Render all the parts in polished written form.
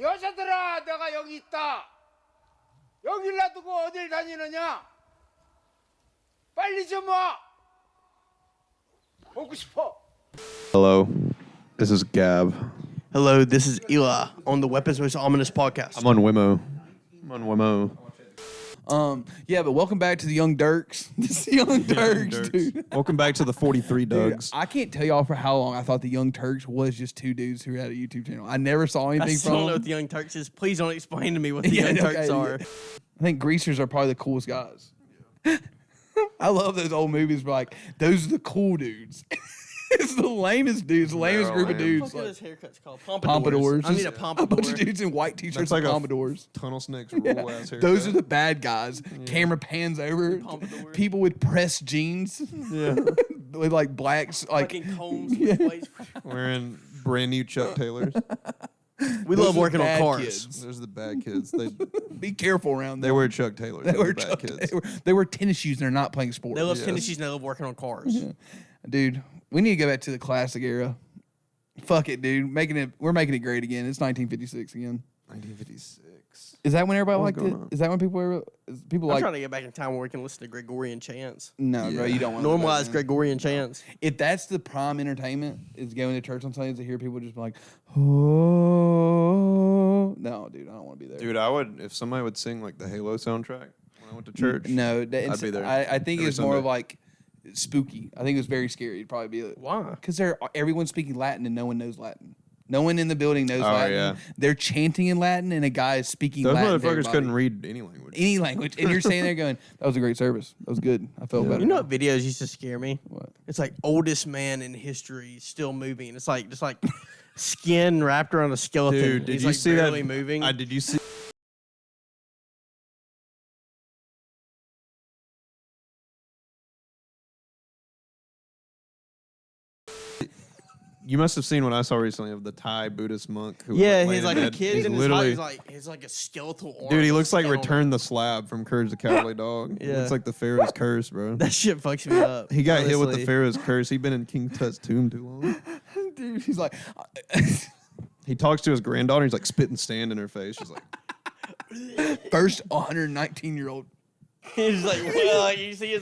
여자들아, 내가 여기 있다. 여길 놔두고 어딜 다니느냐? 빨리 좀 와. 보고 싶어. Hello, this is Gab. Hello, this is Eli on the Weapons Most Ominous podcast. I'm on Wimmo. Yeah, but welcome back to the Young Dirks. This is Young Turks, dude. Welcome back to the 43 Dude, Dougs. I can't tell y'all for how long I thought the Young Turks was just two dudes who had a YouTube channel. I never saw anything I from still don't know them. what the Young Turks is. Please don't explain to me what the Young Turks are. I think greasers are probably the coolest guys. I love those old movies where like, those are the cool dudes. It's the lamest dudes, the lamest group of dudes. What are those haircuts called? Pompadours. I need a A pompadour. bunch of dudes in white t-shirts That's like and a pompadours. Tunnel Snakes rule ass haircut. Those are the bad guys. Camera pans over. Pompadour. People with pressed jeans. Yeah. With like blacks. Like, Fucking combs with waves. Wearing brand new Chuck Taylors. We Those love are working on bad cars. kids. Those are the bad kids. Be careful around They them. wear Chuck Taylors. They Those are were bad Chuck- kids. they were tennis shoes and they're not playing sports. They love Yes. tennis shoes and they love working on cars. Dude, we need to go back to the classic era. Fuck it, dude. We're making it great again. It's 1956 again. 1956. Is that when everybody What's liked it? going on? Is that when people I'm like? trying to get back in time where we can listen to Gregorian chants. No, bro, Yeah. you don't want Normalize to. Gregorian chants. If that's the prime entertainment, is going to church on Sundays to hear people just be like, oh, no, dude, I don't want to be there. Dude, I would, if somebody would sing like the Halo soundtrack when I went to church. No, I'd be there. I think every it's more of Sunday. like spooky. I think it was very scary. It'd probably be like, Why? because everyone's speaking Latin and no one knows Latin. No one in the building knows Oh, Latin. yeah. They're chanting in Latin, and a guy is speaking Those Latin. to motherfuckers everybody. couldn't read any language. Any language, and you're standing there going, "That was a great service. That was good. I felt better." You know what videos used to scare me? What? It's like oldest man in history still moving. It's like just like skin wrapped around a skeleton. Dude, did He's you like see barely that? moving? Did you see? You must have seen what I saw recently of the Thai Buddhist monk who Yeah, was he's like laying a in bed. kid He's in his literally, heart. He's like a skeletal arm. dude, he looks like skeletal. Return the Slab from Courage the Cowardly Dog. He Yeah. looks like the Pharaoh's Curse, bro. That shit fucks me up. He got hit with the honestly. Pharaoh's Curse. He'd been in King Tut's tomb too long. Dude, he's like, He talks to his granddaughter. He's like spitting sand in her face. She's like, first 119-year-old. He's like, well, like, you see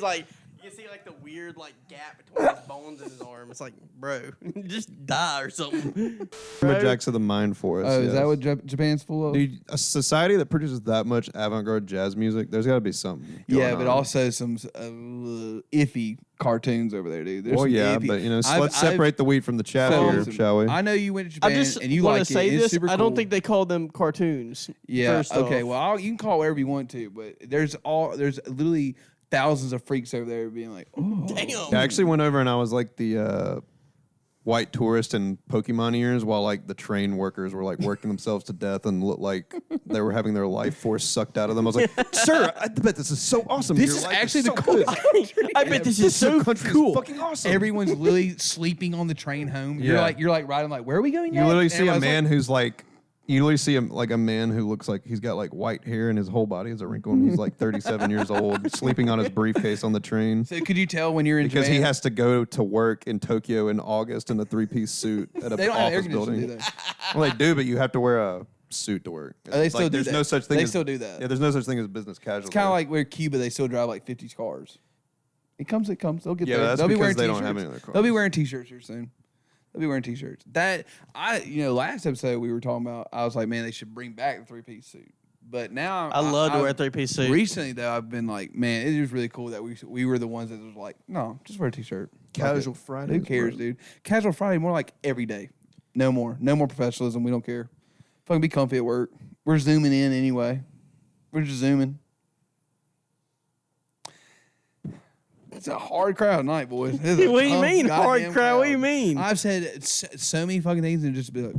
like the weird like gap between his bones and his arm. It's like, bro, just die or something. Lumberjacks of the Mind Forest. Oh, is yes. that what Japan's full of? Dude, a society that produces that much avant-garde jazz music, there's got to be something. Yeah, going but on. also some iffy cartoons over there, dude. There's Well, some yeah, iffy. but I've- let's separate the wheat from the chaff So, here, shall we? I know you went to I Japan just and you want like to say it. It's this. super I don't cool. think they call them cartoons. Yeah. first Okay. off. Well, you can call it whatever you want to, but there's literally thousands of freaks over there being like, oh, Damn. I actually went over and I was like the white tourist in Pokemon ears while like the train workers were like working themselves to death and looked like they were having their life force sucked out of them. I was like, sir, I bet this is so awesome. This Your is life actually so the good. coolest. I bet this is so country cool. is fucking awesome. Everyone's literally sleeping on the train home. Yeah. You're like riding like, where are we going? You literally next? see a And man everybody's who's like, you literally see him like a man who looks like he's got like white hair and his whole body is a wrinkle and he's like 37 years old, sleeping on his briefcase on the train. So could you tell when you're in Because Japan? he has to go to work in Tokyo in August in a three-piece suit at They an don't have air office conditioning, building. do they? Well, they do, but you have to wear a suit to work. Oh, they still do there's that. no such thing. They as, still do that. Yeah, there's no such thing as business casual. It's kind of like where Cuba, they still drive like 50 cars. It comes. They'll get Yeah, there. that's They'll be because wearing they don't t-shirts. have any other cars. They'll be wearing t-shirts here soon. They'll be wearing t-shirts. Last episode we were talking about, I was like, man, they should bring back the three-piece suit. But now I love to wear a three-piece suit. Recently though, I've been like, man, it is really cool that we were the ones that was like, no, just wear a t-shirt. Fuck Casual it. Fridays, Who cares, bro. dude? Casual Friday, more like every day. No more professionalism. We don't care. Fucking be comfy at work. We're zooming in anyway. We're just zooming. It's a hard crowd tonight, boys. What do you mean, hard crowd? What do you mean? I've said so many fucking things and just be like,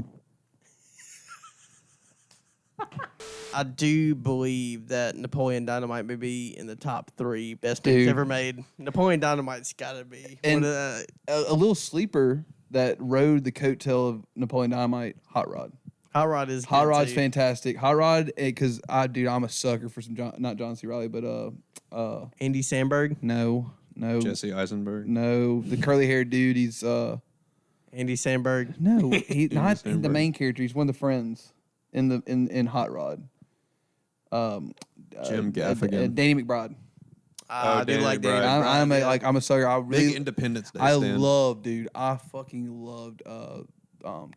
I do believe that Napoleon Dynamite may be in the top 3 best Dude. things ever made. Napoleon Dynamite's got to be. And one of the, a little sleeper that rode the coattail of Napoleon Dynamite, Hot Rod. Hot Rod is Hot good, Rod's too. fantastic. Hot Rod, because I'm a sucker for some not John C. Reilly, but Andy Samberg. no, Jesse Eisenberg. no, the curly haired dude. He's Andy Samberg. no, he's not the Samberg. main character. He's one of the friends. in Hot Rod. Jim Gaffigan. Danny McBride. I do Danny like McBride. Danny. I'm a sucker. I really Big Independence Day I stand. I fucking loved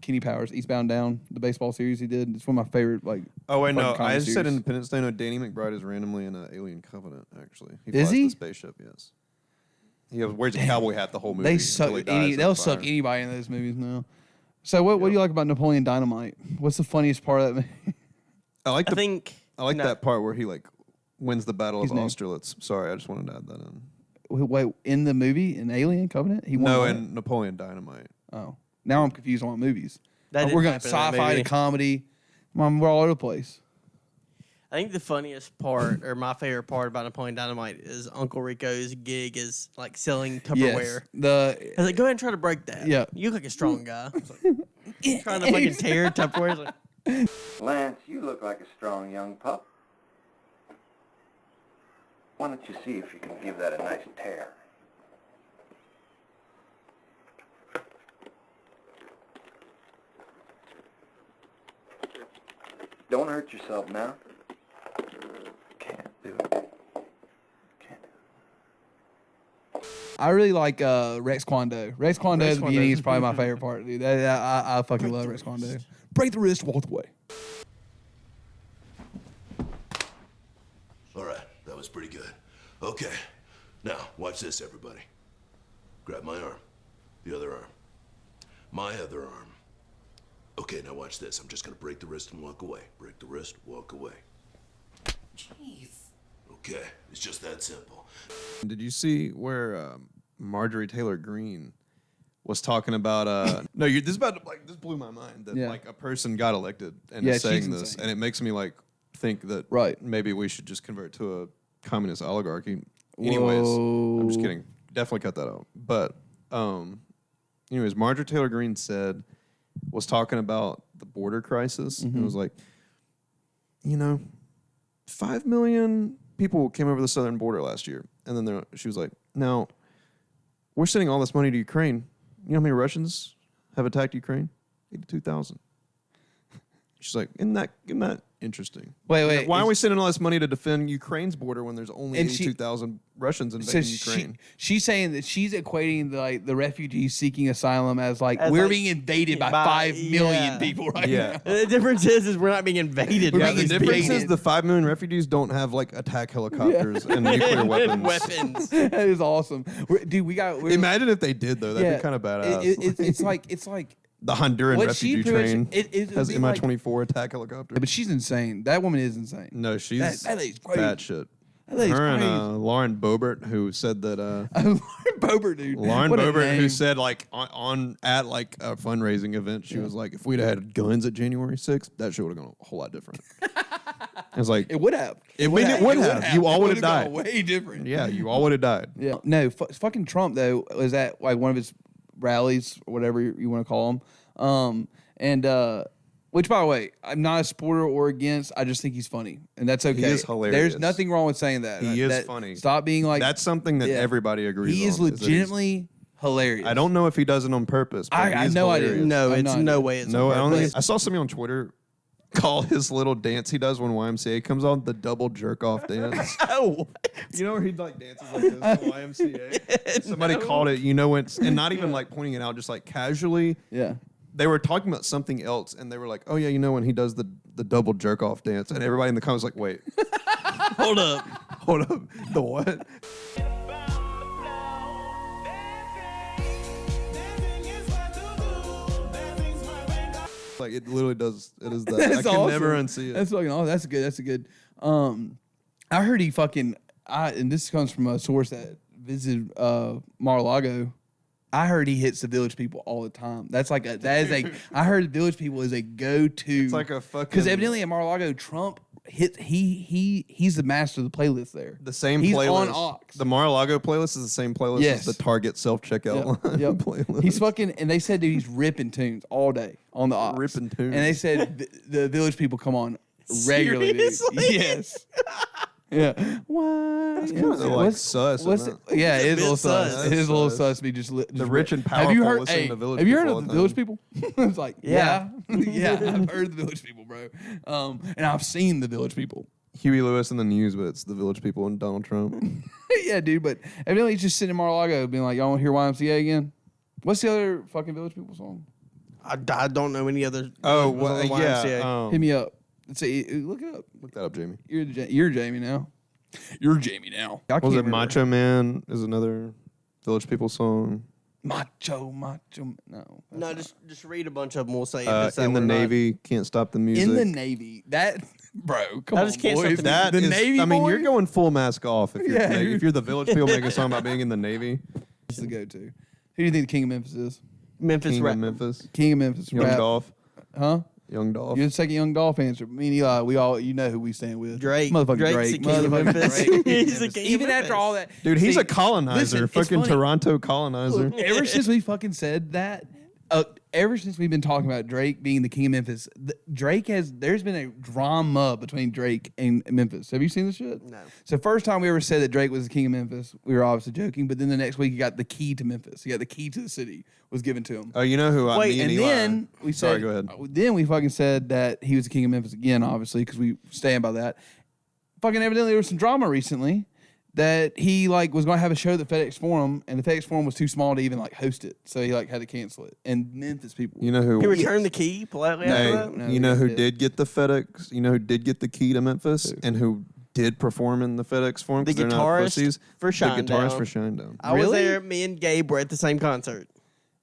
Kenny Powers, Eastbound Down, the baseball series he did. It's one of my favorite Oh wait, no, fucking comedy I just said series. Independence Day. No, Danny McBride is randomly in Alien Covenant. Actually, he Is flies he? the spaceship. Yes, he wears a cowboy hat the whole movie. They suck until he dies on they'll fire. suck anybody in those movies now. So what do you like about Napoleon Dynamite? What's the funniest part of that movie? I like I think that part where he like wins the Battle of His name. Austerlitz. Sorry, I just wanted to add that in. Wait, in the movie in Alien Covenant, he won. No, what? in Napoleon Dynamite. Oh, now I'm confused on what movies. That We're didn't going happen in that sci-fi to movie. comedy. We're all over the place. I think the funniest part, or my favorite part about Napoleon Dynamite, is Uncle Rico's gig is like selling Tupperware. Yes. I was like, go ahead and try to break that. Yeah. You look like a strong guy. I was like, trying to fucking tear Tupperware. Like, Lance, you look like a strong young pup. Why don't you see if you can give that a nice tear? Don't hurt yourself now. Can't do it. Can't do it. I really like Rex Kwando. Rex Kwando Rex at the beginning Kwando. is probably my favorite part, dude. I fucking love Rex Kwando. Break the wrist, walk away. All right, that was pretty good. Okay, now watch this, everybody. Grab my arm, the other arm, my other arm. Okay, now watch this. I'm just gonna break the wrist and walk away. Break the wrist, walk away. Jeez. Okay, it's just that simple. Did you see where Marjorie Taylor Greene was talking about? No, this blew my mind that Yeah. like a person got elected and Yeah, is saying she's this, insane. and it makes me like think that Right. maybe we should just convert to a communist oligarchy. Anyways, I'm just Whoa. kidding. Definitely cut that out. But anyways, Marjorie Taylor Greene was talking about the border crisis and was like, 5 million people came over the southern border last year. And then she was like, now, we're sending all this money to Ukraine. You know how many Russians have attacked Ukraine? 82,000. She's like, isn't that interesting? Wait, Why are we sending all this money to defend Ukraine's border when there's only And she- 82,000 Russians So invading Ukraine? she's saying that she's equating the refugees seeking asylum as As we're like- being invaded by by- 5 million yeah. people right Yeah. now. the difference is we're not being invaded. We're by Yeah, the being these difference people. is the 5 million refugees don't have like attack helicopters and nuclear weapons. weapons. That is awesome, dude. Imagine if they did though. That'd be kind of badass. It's like. The Honduran What she refugee pretty train much- it would has be like- Mi-24 attack helicopter. But she's insane. That woman is insane. No, she's That lady's crazy. bad shit. That lady's Her crazy. and Lauren Boebert, who said that Lauren Boebert, dude. Lauren What a Boebert, who name. said like at like a fundraising event, she was like, if we'd had guns at January 6th, that shit would have gone a whole lot different. I was like, It would have. It would have. You all It would would've have gone died. Way different. yeah, you all would have died. Yeah. No, fucking Trump though was at like one of his rallies or whatever you want to call them. Which by the way, I'm not a supporter or against. I just think he's funny, and that's okay. is hilarious. There's nothing wrong with saying that. He is That- funny. Stop being like. That's something that yeah. everybody agrees He is on. that he's- legitimately hilarious. I don't know if he does it on purpose. But I he's know I hilarious. didn't. No, I'm it's not- no way. It's No, on I don't purpose. think. I saw somebody on Twitter call his little dance he does when YMCA comes on the double jerk off dance. Oh, You know where he like dances like this to YMCA? Somebody called it, when, and not even like pointing it out, just like casually. Yeah. They were talking about something else, and they were like, "Oh yeah, when he does the double jerk off dance," and everybody in the comments was like, "Wait, hold up. hold up, the what?" Like it literally does. It is that. I That's can awesome. never unsee it. That's fucking awesome. That's good. That's a good. I heard he fucking. And this comes from a source that visited Mar-a-Lago. I heard he hits the village people all the time. That's like I heard the village people is a go-to. It's like a fucking. Because evidently at Mar-a-Lago, Trump he's the master of the playlist there. The same he's playlist. on aux. The Mar-a-Lago playlist is the same playlist Yes. as the Target self-checkout line Yep. playlist. He's fucking, and they said, dude, he's ripping tunes all day on the aux. Ripping tunes. And they said the village people come on regularly. Dude. Seriously? Yes. Yeah. Why like sus. isn't it? Yeah, it is a little bit sus. sus. It is a little Sus. sus. Be just The rich and Have you powerful heard? listen Hey, to Village have you heard People of all the the Village time. People? It's like yeah, I've heard the Village People, bro. And I've seen the Village People. Huey Lewis in the news, but it's the Village People and Donald Trump. Yeah, dude. But evidently, he's just sitting in Mar-a-Lago, being like, "Y'all want to hear YMCA again?" What's the other fucking Village People song? I don't know any other. Oh, was on the well, YMCA. yeah. Hit me up. Look it up. Look that up, Jamie. You're Jamie now. You're Jamie now. I Was can't it remember. Macho Man? Is another Village People song. Macho. No. No, just read a bunch of them. We'll say if it's In the that or not. Navy, Can't Stop the Music. In the Navy. That, bro, come I on, just can't stop boys. the That the is- Navy I mean, you're boys? going full mask off if you're Yeah. if you're the Village People making a song about being in the Navy. Is the go-to. Who do you think the King of Memphis is? Memphis King rap. of Memphis, King of Memphis. Young rap. Dolph, Huh? Young Dolph. You're the second Young Dolph answer. Me and Eli, we all, you know who we stand with. Drake. Motherfucking Drake's Drake. the King of Motherfucking Memphis. Drake. He's the King of Even Memphis. after all that. Dude, he's See, a colonizer, listen, it's fucking funny. Toronto colonizer. Ever since we fucking said that, ever since we've been talking about Drake being the King of Memphis, there's been a drama between Drake and Memphis. Have you seen this shit? No. So first time we ever said that Drake was the King of Memphis, we were obviously joking, but then the next week he got the key to Memphis. He got the key to the city was given to him. Oh, you know who? Wait, me And Eli- then we said, Sorry, go ahead. Then we fucking said that he was the King of Memphis again, obviously, because we stand by that. Fucking evidently there was some drama recently that he like was going to have a show at the FedEx Forum, and the FedEx Forum was too small to even like host it, so he like had to cancel it. And Memphis people, You know who? He returned the key politely after Hey, that. No, you know he who did. did get the FedEx? You know who did get the key to Memphis and who did perform in the FedEx Forum? The 'cause they're not guitarist pussies? for The guitarist Shinedown. for Shinedown. I was Really? there. Me and Gabe were at the same concert.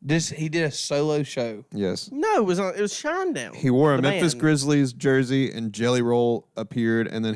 he did a solo show. Yes. No, it was Shinedown. He wore a The Memphis band. Grizzlies jersey, and Jelly Roll appeared, and then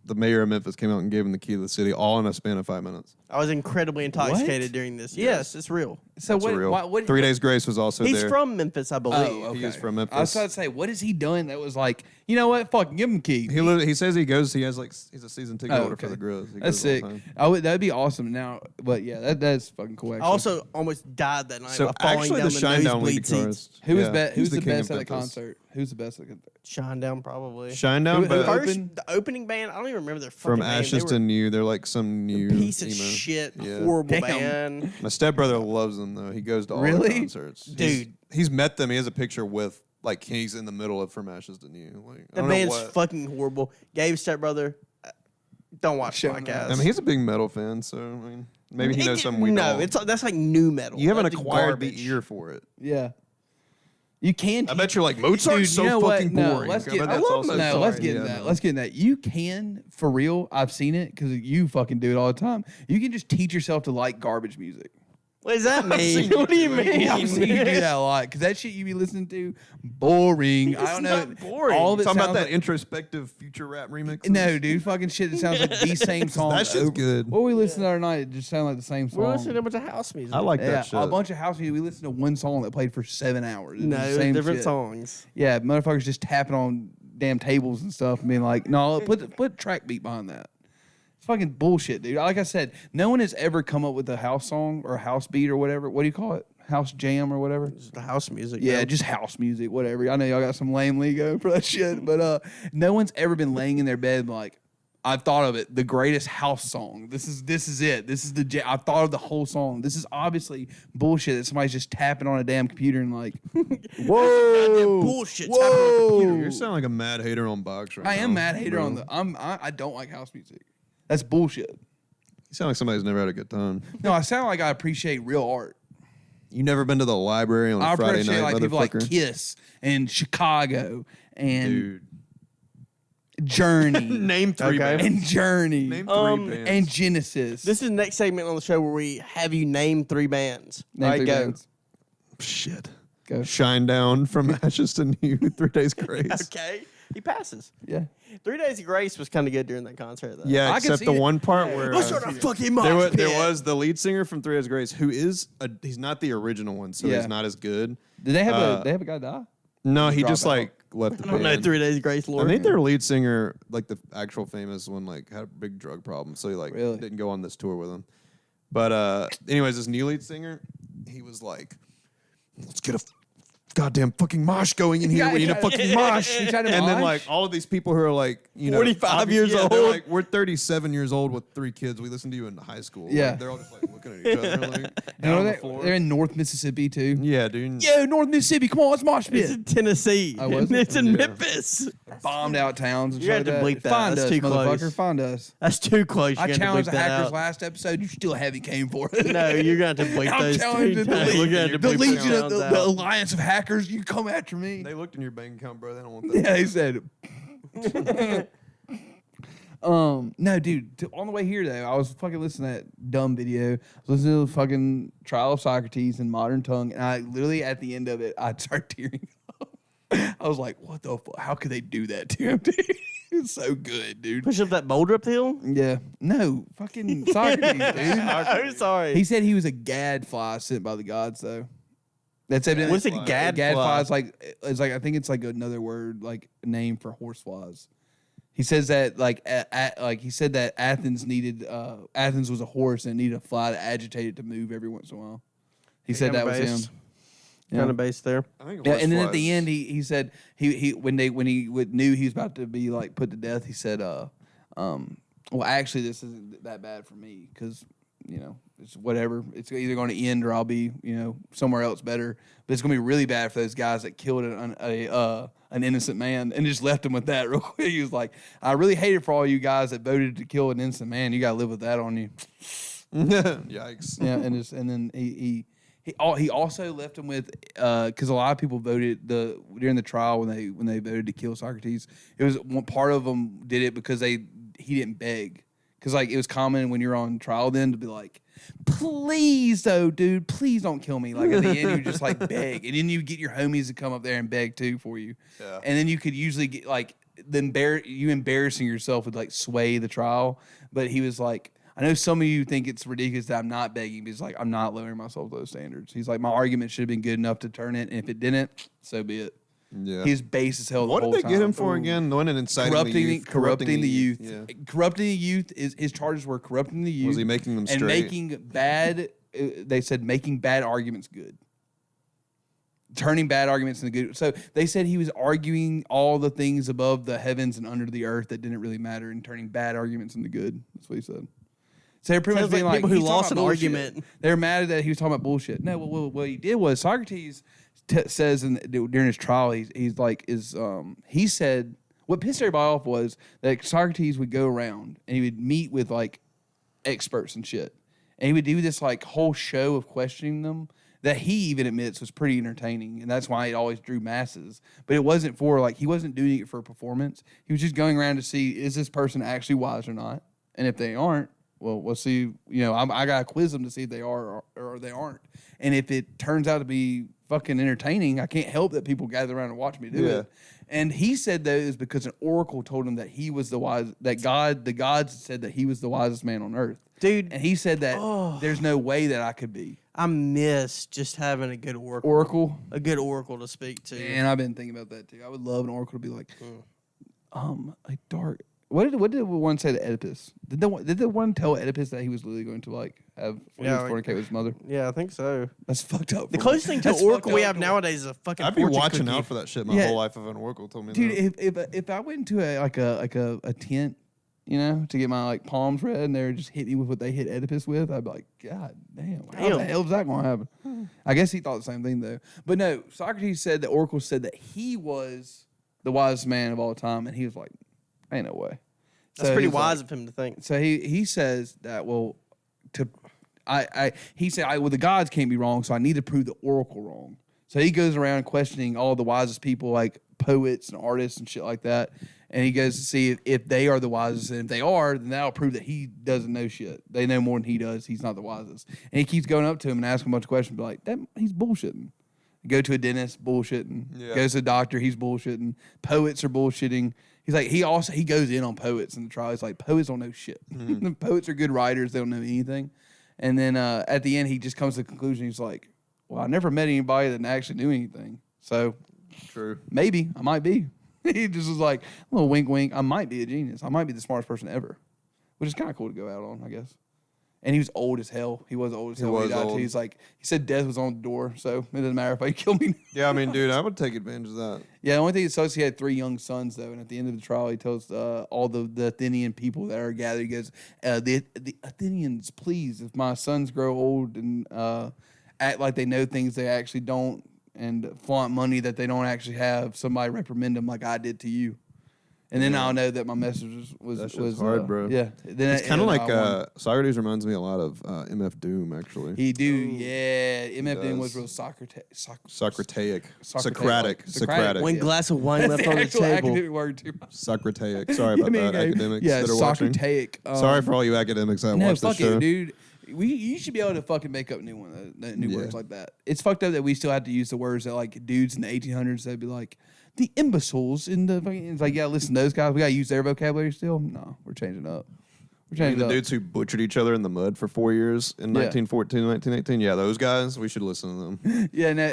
the mayor of Memphis came out and gave him the key to the city, all in a span of 5 minutes. I was incredibly intoxicated What? during this. Yes, it's real. So That's what? real. What? 3 Days Grace was also He's there. from Memphis, I believe. Oh, okay. He is from Memphis. I was about to say, what has he done that was like, you know what? Fucking give him a key. He says he has like he's a season ticket holder for the Grizz. He That's goes all the sick. time. That'd be awesome. Now, but yeah, that's fucking cool. I Actually. also almost died that night So by falling actually, down the the Shinedown lead nosebleed seats. guitarist. who was yeah, Who's the king best of at the Memphis. concert? Who's the best at the concert? Shinedown, probably. Shinedown, Who but opened? The opening band, I don't even remember their fucking from name. Ashes They to were New, they're like some new a piece of emo. shit, Yeah. horrible Damn. band. My stepbrother loves them though. He goes to all Really? the concerts. Dude. He's met them. He has a picture with like he's in the middle of From Ashes to New. Like I The don't know band's what. fucking horrible. Gabe's stepbrother, don't watch Showing podcasts. I mean, he's a big metal fan, so I mean, maybe he knows something we No, don't. that's like new metal. You haven't That's acquired garbage. the ear for it. Yeah. You can. I bet you're like Mozart's Dude, so you know what? fucking No, boring. let's I get. bet I that's love also Mozart. No, let's sorry. get into Yeah, that. no. Let's get into that. You can, for real. I've seen it because you fucking do it all the time. You can just teach yourself to like garbage music. What does that mean? What do you mean? I've seen you do that a lot because that shit you be listening to boring. I don't know. not boring. All of it Talking about sounds that like, introspective future rap remix. no, dude, fucking shit. It sounds like the same song. That shit's over- good. What we listened to the other night, it just sounded like the same song. We're listening to a bunch of house music. I like Yeah, that shit. a bunch of house music. We listened to one song that played for 7 hours. It was No, the same different shit. songs. Yeah, motherfuckers just tapping on damn tables and stuff and being like, no, put track beat behind that. It's fucking bullshit, dude. Like I said, no one has ever come up with a house song or a house beat or whatever. What do you call it? House jam or whatever? Just the house music. Yeah, bro. just house music, whatever. I know y'all got some lame lingo for that shit, but no one's ever been laying in their bed like, I've thought of it, the greatest house song. This is it. This is I've thought of the whole song. This is obviously bullshit that somebody's just tapping on a damn computer and like, whoa, goddamn bullshit tapping on a whoa. You sound like a mad hater on box right now. I am mad hater bro. on the. I don't like house music. That's bullshit. You sound like somebody's never had a good time. No, I sound like I appreciate real art. You never been to the library on a I Friday appreciate night, like people like motherfucker? Kiss and Chicago and Dude. Journey Name three Okay. bands. and Journey Name three bands. and Genesis. This is the next segment on the show where we have you name 3 bands. Name All right, three go. bands. Shit. Go. Shine Down from Ashes to New, 3 Days Grace. Okay, he passes. Yeah. 3 Days of Grace was kind of good during that concert, though. Yeah, I can except see the it. one part where Let's start a fucking mosh there pit. was the lead singer from 3 Days Grace who is he's not the original one, so Yeah. he's not as good. Did they have a guy die? No, he Drop just out. like left the I don't know band. 3 Days of Grace, I Lord. think their lead singer, like the actual famous one, like had a big drug problem, so he like Really? didn't go on this tour with him. But anyways, this new lead singer, he was like, "Let's get a goddamn fucking mosh going in here. Yeah, We need a yeah. fucking mosh. He tried to And then mosh? like all of these people who are like, 45 years they're old. like, we're 37 years old with 3 kids. We listened to you in high school. Like, Yeah. they're all just like looking at each other like You down know, on the they're, floor. they're in North Mississippi too. Yeah, dude. Yo, North Mississippi, come on, let's mosh It's pit. in Tennessee. Oh, was it? It's in Yeah. Memphis. Bombed out towns and You shit have to like bleep that. Find That's us, too motherfucker. close. Find us. That's too close. You I got to challenged bleep the that hackers out. last episode. You still haven't came for it. No, you're going to have to bleep I'm those challenging two the, times. We're gonna have to the bleep Legion those of the sounds out. Alliance of Hackers. You come after me. They looked in your bank account, bro. They don't want that. Yeah, he said. No, dude. On the way here though, I was fucking listening to that dumb video. I was listening to the fucking Trial of Socrates in modern tongue, and I literally at the end of it, I started tearing up. I was like, "What the fuck? How could they do that to him, dude? It's so good, dude." Push up that boulder up the hill? Yeah, no, fucking Socrates, dude. I'm sorry. He said he was a gadfly sent by the gods, though. That's evidently What's a gadfly? Gadfly is like I think it's like another word, like a name for horseflies. He says that like like he said that Athens was a horse and needed a fly to agitate it to move every once in a while. He said that was him. Kind of based there. I think Yeah, and then at horseflies- the end, he said he when he knew he was about to be like put to death, he said, well, actually, this isn't that bad for me because it's whatever. It's either going to end or I'll be somewhere else better. But it's going to be really bad for those guys that killed an innocent man and just left him with that real quick. He was like, I really hate it for all you guys that voted to kill an innocent man. You got to live with that on you. Yikes. Yeah, and then he also left him with because a lot of people voted during the trial when they voted to kill Socrates. It was one part of them did it because he didn't beg, because like it was common when you're on trial then to be like, please though, dude, please don't kill me. Like at the end you just like beg, and then you get your homies to come up there and beg too for you. Yeah. And then you could usually get like embarrassing yourself would like sway the trial, but he was like, I know some of you think it's ridiculous that I'm not begging, but he's like, I'm not lowering myself to those standards. He's like, my argument should have been good enough to turn it, and if it didn't, so be it. Yeah. He's base as hell. What the did whole they get time. him for again? The one in inciting Corrupting the youth. Yeah. Corrupting the youth is his charges were corrupting the youth. Was he making them and straight? making bad? They said making bad arguments good. Turning bad arguments into good. So they said he was arguing all the things above the heavens and under the earth that didn't really matter and turning bad arguments into good. That's what he said. So they're pretty Sounds much being like like people who he's talking lost about an bullshit. argument. They're mad that he was talking about bullshit. No, what he did was Socrates says during his trial, he said what pissed everybody off was that Socrates would go around and he would meet with like experts and shit, and he would do this like whole show of questioning them that he even admits was pretty entertaining, and that's why it always drew masses. But it wasn't for like he wasn't doing it for performance. He was just going around to see, is this person actually wise or not, and if they aren't, well, we'll see. I gotta quiz them to see if they are or they aren't. And if it turns out to be fucking entertaining, I can't help that people gather around and watch me do it. And he said that it was because an oracle told him that he was the gods said that he was the wisest man on earth. Dude. And he said that there's no way that I could be. I miss just having a good oracle. Oracle? A good oracle to speak to. And I've been thinking about that too. I would love an oracle to be like, a dark. What did one say to Oedipus? Did the one tell Oedipus that he was literally going to like have fornicate with his mother? Yeah, I think so. That's fucked up. The closest thing to That's an oracle fucked we up. have nowadays is a fucking I'd be fortune watching cookie. out for that shit my Yeah. whole life if an oracle told me Dude, that. if I went into a tent, to get my like palms read, and they were just hit me with what they hit Oedipus with, I'd be like, God damn, how the hell is that going to happen? I guess he thought the same thing though. But no, Socrates said the oracle said that he was the wisest man of all time, and he was like, ain't no way. That's So pretty he's wise like- of him to think. So he says that he said the gods can't be wrong, so I need to prove the oracle wrong. So he goes around questioning all the wisest people, like poets and artists and shit like that. And he goes to see if they are the wisest. And if they are, then that'll prove that he doesn't know shit. They know more than he does. He's not the wisest. And he keeps going up to him and asking him a bunch of questions, be like, he's bullshitting. Go to a dentist, bullshitting. Yeah. Goes to a doctor, he's bullshitting. Poets are bullshitting. He's like, he goes in on poets in the trial. He's like, poets don't know shit. Poets are good writers. They don't know anything. And then at the end, he just comes to the conclusion. He's like, well, I never met anybody that actually knew anything. So True. maybe I might be. He just was like, a little wink, wink. I might be a genius. I might be the smartest person ever, which is kind of cool to go out on, I guess. And he was old as hell. He was old as hell when he was died. old. He's like, he said death was on the door, so it doesn't matter if I kill me. Yeah, I mean, dude, I would take advantage of that. Yeah, the only thing that sucks, he had 3 young sons, though. And at the end of the trial, he tells all the Athenian people that are gathered, he goes, the Athenians, please, if my sons grow old and act like they know things they actually don't and flaunt money that they don't actually have, somebody reprimand them like I did to you. And then I'll know that my message was That shit's hard, bro. Yeah. Then It's kind of and I won. like Socrates reminds me a lot of MF Doom, actually. He do, yeah. MF Doom was does. real Socratic. Socratic. Socratic. One glass of wine left on the actual table. academic word too. Socratic. Sorry about that, academics Yeah, that are watching. Socratic. Sorry for all you academics that No, watch this fuck show. it, dude. You should be able to fucking make up new words like that. It's fucked up that we still have to use the words that like dudes in the 1800s that'd be like the imbeciles in the fucking. It's like, yeah, listen, those guys, we gotta use their vocabulary still. No, we're changing up. We're I mean, changing the up. dudes who butchered each other in the mud for 4 years in 1914, 1918. Yeah, those guys, we should listen to them. Yeah, no.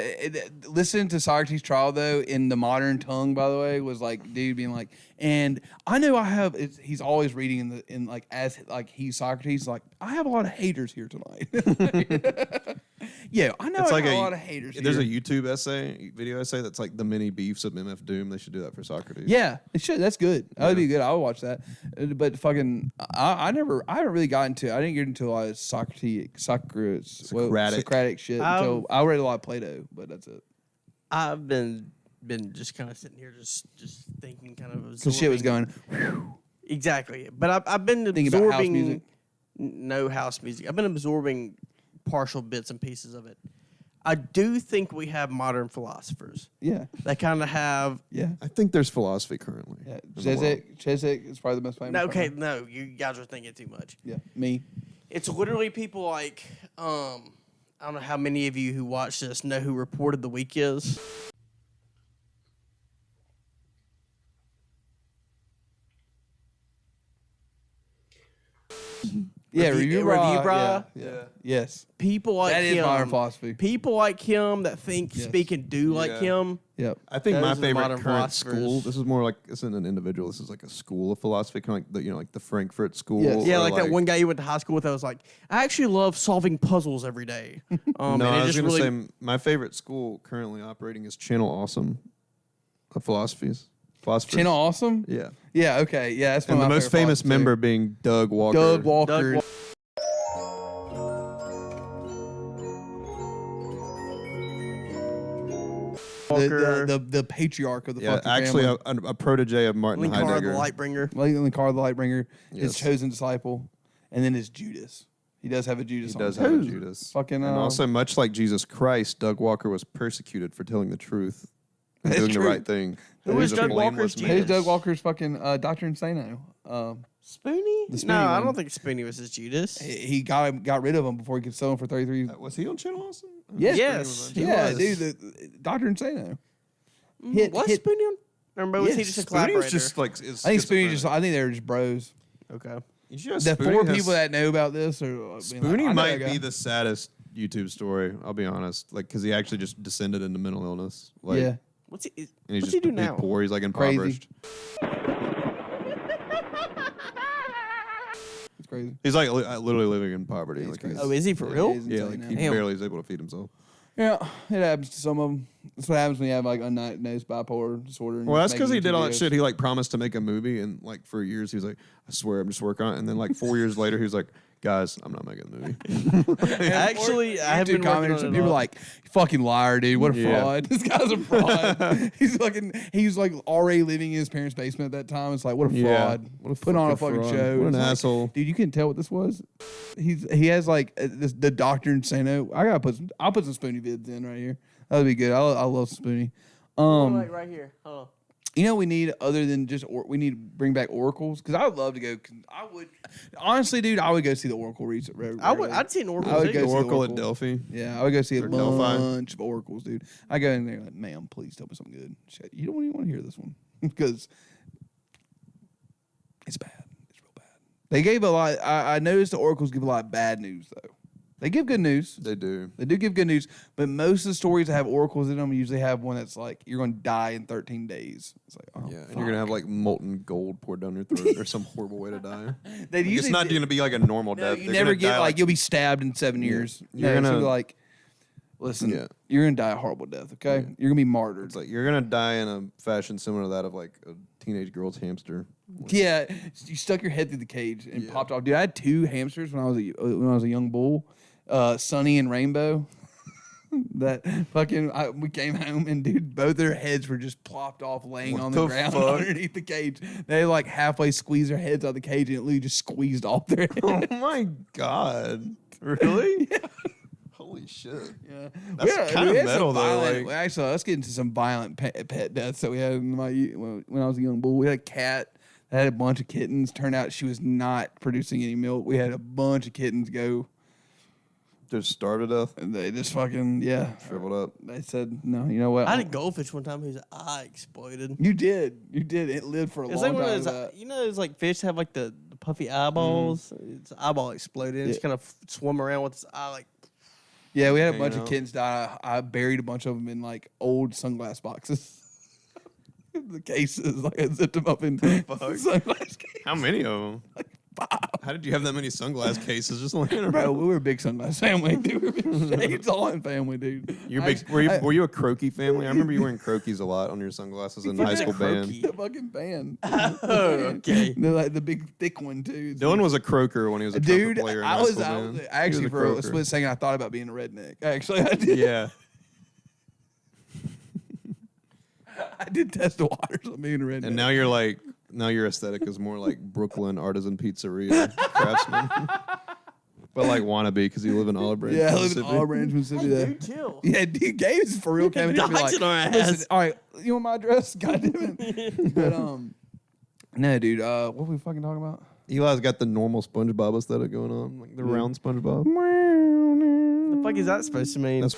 Listening to Socrates' trial though in the modern tongue, by the way, was like dude being like, and I know I have. He's always reading in like as like he's Socrates. Like I have a lot of haters here tonight. Yeah, I know It's I like have a lot of haters. There's a here. YouTube video essay that's like the mini beefs of MF Doom. They should do that for Socrates. Yeah, it should. That's good. That would be good. I would watch that. But fucking, I haven't really gotten to. I didn't get into a lot of Socratic shit until I read a lot of Plato. But that's it. I've been just kind of sitting here, just thinking, kind of Because shit was going. exactly. But I've been Thinking absorbing about house music. No house music. I've been absorbing partial bits and pieces of it. I do think we have modern philosophers Yeah, that kind of have. yeah. I think there's philosophy currently. Yeah, in the world. Chesek is probably the most famous. No, right okay, now. no, you guys are thinking too much. Yeah, me. It's literally people like I don't know how many of you who watch this know who Reported the Week is. Yeah, Review Review Bra. Yeah. Yes, People like that him. is modern philosophy. People like him that think, Yes. speak, and do like Yeah. him. Yep. I think Those my are the favorite modern current philosophers. school. This is more like this isn't an individual. This is like a school of philosophy, kind of like the like the Frankfurt School. Yes. Yeah, or like that one guy you went to high school with that was like, I actually love solving puzzles every day. No, and it I was just gonna really, say my favorite school currently operating is Channel Awesome of philosophies. Philosophers. Channel Awesome. Yeah, Yeah. Okay. Yeah. That's one and the of my most favorite famous philosophers, too. member being Doug Walker. Doug Walker. Doug Walker. The patriarch of the Yeah, fucking actually family. a protege of Martin Linkar, the Heidegger. Lightbringer. Lincoln Carr, the Lightbringer, his Yes. chosen disciple, and then his Judas. He does have a Judas. He on does his have a nose. Judas. Fucking. And also, much like Jesus Christ, Doug Walker was persecuted for telling the truth and That's doing true. the right thing. Who He was was a Doug blameless Walker's man. Who's Judas? Doug Walker's fucking Dr. Insano? Spoony? The Spoony No, I one. don't think Spoony was his Judas. He got rid of him before he could sell him for 33. Was he on Channel Awesome? Yes, he yeah, was. dude, Dr. Insano. Was Spoony on? Or was he Yes, just a Spoony collaborator? was just like. I think Spoony just. I think they were just bros. okay. The four people that know about this are. Spoony might be the saddest YouTube story. I'll be honest, like because he actually just descended into mental illness. Like, Yeah. What's he? and What's he's just he do he's now? poor. He's like Crazy. impoverished. It's crazy. He's like literally living in poverty. He's Like, crazy. Oh, is he for Yeah, real? he is yeah, insane like now. he Damn. barely is able to feed himself. Yeah, it happens to some of them. That's what happens when you have like undiagnosed bipolar disorder. and Well, you're that's because he making did all that videos. shit. He like promised to make a movie, and like for years he was like, "I swear, I'm just working on it." And then like 4 years later, he was like, "Guys, I'm not making the movie." Actually, I have YouTube been working commenters on and it people all. are like, "You fucking liar, dude! What a Yeah. fraud! This guy's a fraud. He's like already living in his parents' basement at that time. It's like, what a Yeah. fraud! What a Put on a fucking fucking fraud. show. What an It's like, asshole. dude. You couldn't tell what this was. He has like the Doctor Insano. I'll put some Spoony vids in right here. That'd be good. I love Spoony. Like right here. Hold on. You know, we need other than just we need to bring back oracles because I would love to go. I would honestly, dude. I would go see the oracle reads. I'd see an Oracle. I would too. go The see Oracle at Oracle. Delphi. Yeah, I would go see a Or Delphi. bunch of oracles, dude. I go in there like, ma'am, please tell me something good. She's like, you don't even want to hear this one because it's bad. It's real bad. They gave a lot. I noticed the oracles give a lot of bad news though. They give good news. They do. They do give good news, but most of the stories that have oracles in them usually have one that's like you're going to die in 13 days. It's like, oh, Yeah, and you're gonna have like molten gold poured down your throat or some horrible way to die. They Like, usually it's not gonna be like a normal No, death. you They're never gonna get die, like you'll be stabbed in 7 years. You're No, it's gonna- be like, listen, Yeah. you're gonna die a horrible death. Okay, you're gonna be martyred. It's like you're gonna die in a fashion similar to that of like a teenage girl's hamster. Yeah, you stuck your head through the cage and Yeah. popped off. Dude, I had 2 hamsters when I was a young bull, Sunny and Rainbow. That fucking we came home and dude, both their heads were just plopped off, laying What on the the ground fuck? underneath the cage. They like halfway squeezed their heads out of the cage and it literally just squeezed off their head. Oh my god! Really? Holy shit! Yeah, That's kinda we had some metal, though, violent- like- actually, let's get into some violent pet deaths that we had in when I was a young bull. We had a cat that had a bunch of kittens. Turned out she was not producing any milk. We had a bunch of kittens go, Just starved to death, and they just fucking shriveled up. They said, "No, you know what? I had a goldfish one time whose eye exploded. You did. It lived for a It's long like one time. of those, you know, those like fish have like the puffy eyeballs. Its eyeball exploded. And It's kind of swum around with its eye like. Yeah, we had a You bunch know? of kittens die. I buried a bunch of them in like old sunglass boxes. The cases, like I zipped them up in sunglass cases. How many of them? How did you have that many sunglass cases just laying around? Bro, we were a big sunglass family, dude. We were big shades on family, dude. You're I big. actually- Were you a croaky family? I remember you wearing croakies a lot on your sunglasses in high school band. croaky? The fucking band. Oh, okay. The big thick one too. It's Dylan was a croaker when he was a dude. trumpet player in I high was school band. He was actually a for a croaker. split second I thought about being a redneck. Actually, I did. Yeah. I did test the waters on being a redneck. And now your aesthetic is more like Brooklyn artisan pizzeria craftsman. But like wannabe because you live in Olive Branch. yeah, I live in Mississippi. Olive Branch, Mississippi. there. Dude, chill. Yeah, dude, Gabe's for real coming here and be Dogs like, in our ass. listen, all right, you want my address? God damn it. But no, dude, what were we fucking talking about? Eli's got the normal SpongeBob aesthetic going on, like the round SpongeBob. The fuck is that supposed to mean? That's